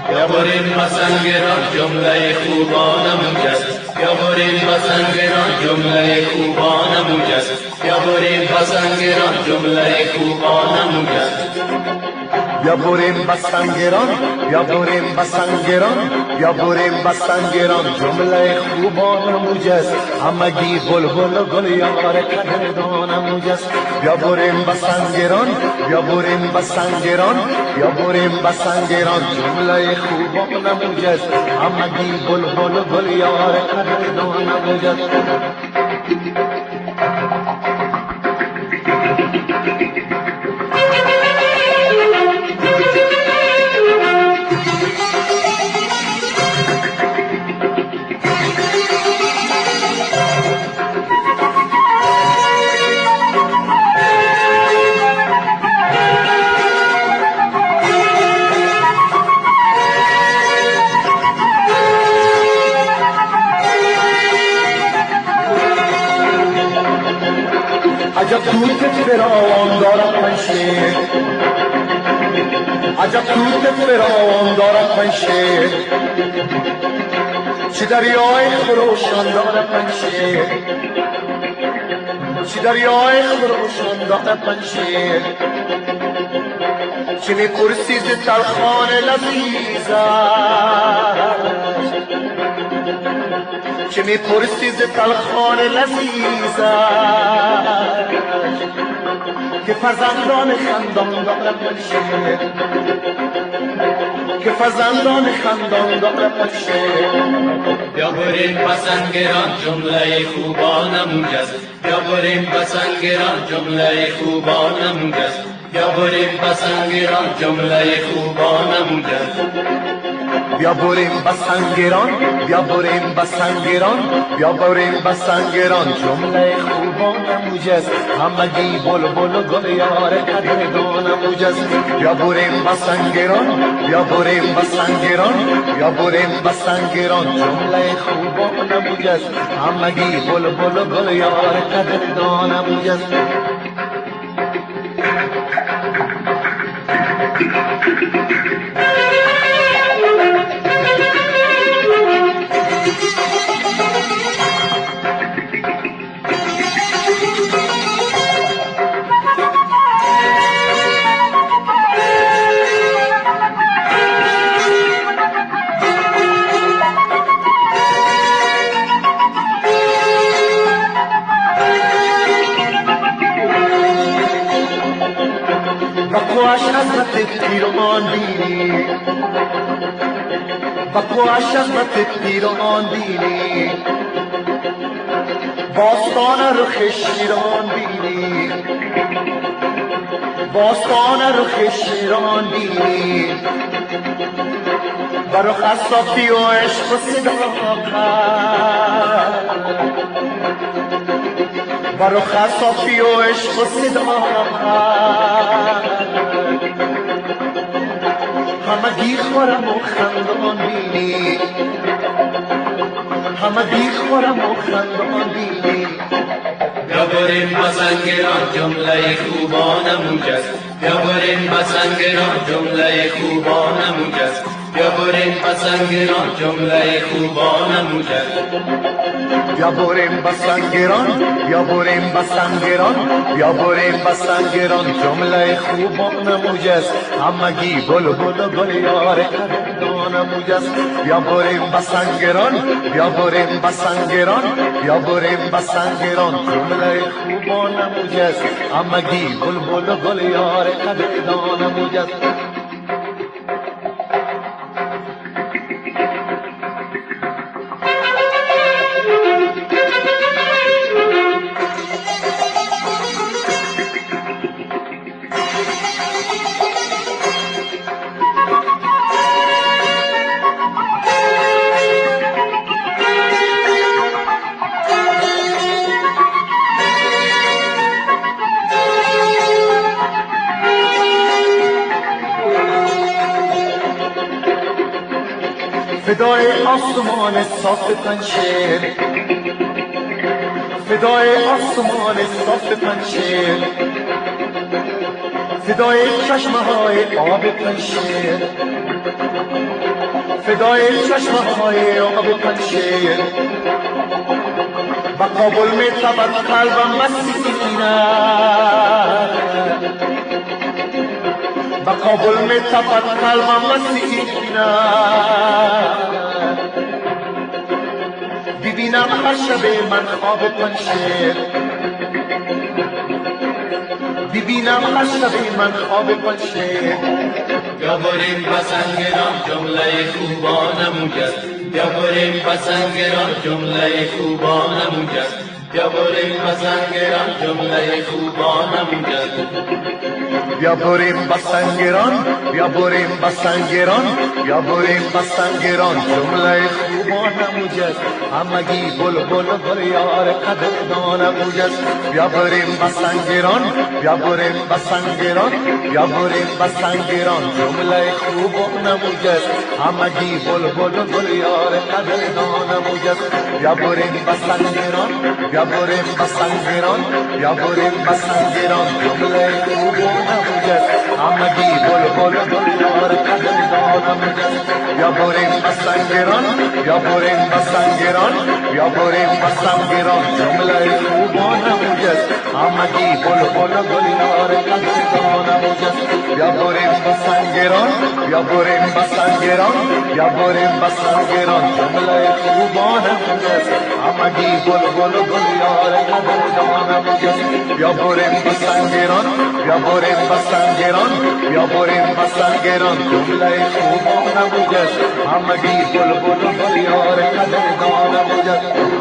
بیاوریم بسنگران جمله خوبانم جست، بیاوریم بسنگران جمله خوبانم جست، بیاوریم بسنگران جمله خوبانم جست. بیاوریم بسنگران، بیاوریم بسنگران، بیاوریم بسنگران جمله خوبان موجز، همگی بلبل گل یار قدردان موجز. بیاوریم بسنگران، بیاوریم بسنگران، بیاوریم بسنگران جمله خوبان موجز، همگی بلبل گل یار قدردان موجز. عجب توتت فراوان دارد پنشیر، عجب توتت فراوان دارد پنشیر، چه دریای خروشان دارد پنشیر، چه دریای خروشان دارد پنشیر. چه میپرسی ز تلخان لذیذت، چه میپرسی ز تلخان لذیذت، که فرزندان خندان دارد پنشیر، که فرزندان خندان دارد پنشیر. بیاوریم بسنگران جمله خوبانم جست، بیاوریم بسنگران جمله خوبانم جست، بیاوریم بسنگران جمله خوبانم جست. بیاوریم بسنگران، بیاوریم بسنگران، بیاوریم بسنگران جمله خوبان موجز، همگی بلبل گل یار قدردان موجز. بیاوریم بسنگران، بیاوریم بسنگران، بیاوریم بسنگران جمله خوبان موجز، همگی بلبل گل یار قدردان موجز. بکواش حضرت پیران بینی، بکواش حضرت پیران بینی، باستان رخ شیران بینی، باستان رخ شیران بینی. بر رخ از صافی و عشق و صداقت، بر رخ از صافی و عشق و صداقت، همگی خورم و خندان بینی، همگی خورم و خندان بینی. بیاوریم بسنگران جمله خوبانم جست، بیاوریم بسنگران جمله خوبانم جست، بیاوریم بسنگران جمله خوبانم جست. بیاوریم بسنگران، بیاوریم بسنگران، بیاوریم بسنگران جمله خوبان موجز، همگی بلبل گل یار قدردان موجز. بیاوریم بسنگران، بیاوریم بسنگران، بیاوریم بسنگران جمله خوبان موجز، همگی بلبل گل یار قدردان موجز. فدای آسمان صاف پنشیر، فدای آسمان صاف پنشیر، فدای چشمه های آب پنشیر، فدای چشمه های آب پنشیر. با کابل می تبد قلبم مسیحینه، با کابل می تبد قلبم مسیحینه. ببینم هر شب من خواب پنشیر، ببینم هر شب من خواب پنشیر. بیا بریم بسنگران جمله خوبانمون جست، بیا بریم بسنگران جمله خوبانمون جست، بیا بریم بسنگران جمله خوبانمون جست. بیا بریم بسنگران، بیا بریم بسنگران، بیا بریم بسنگران جمله خوبانمون جست. همگی بلبل گل یار قدردانمون جست. بیا بریم بسنگران، بیا بریم بسنگران، بیا بریم بسنگران جمله خوبانمون جست. همگی بلبل گل یار قدردانمون جست. بیا بریم بسنگران، بیا بریم بسنگران، بیا بریم بسنگران جمله خوبانمون جست. همگی بلبل گل یار قدردانمون جست. بیا بریم بسنگران، بیا بریم بسنگران، بیا بریم بسنگران جمله خوبانمون جست. همگی بلبل گل یار قدردانمون جست. بیا بریم بسنگران، بیا بریم بسنگران، بیا بریم بسنگران جمله خوبانمون جست. همگی بلبل گل یار قدردانمون جست. بیا بریم بسنگران، بیا بریم بسنگران، بیا بریم بسنگران جمله خوبانمون جست. همگی بلبل گل یار قدردانمون جست.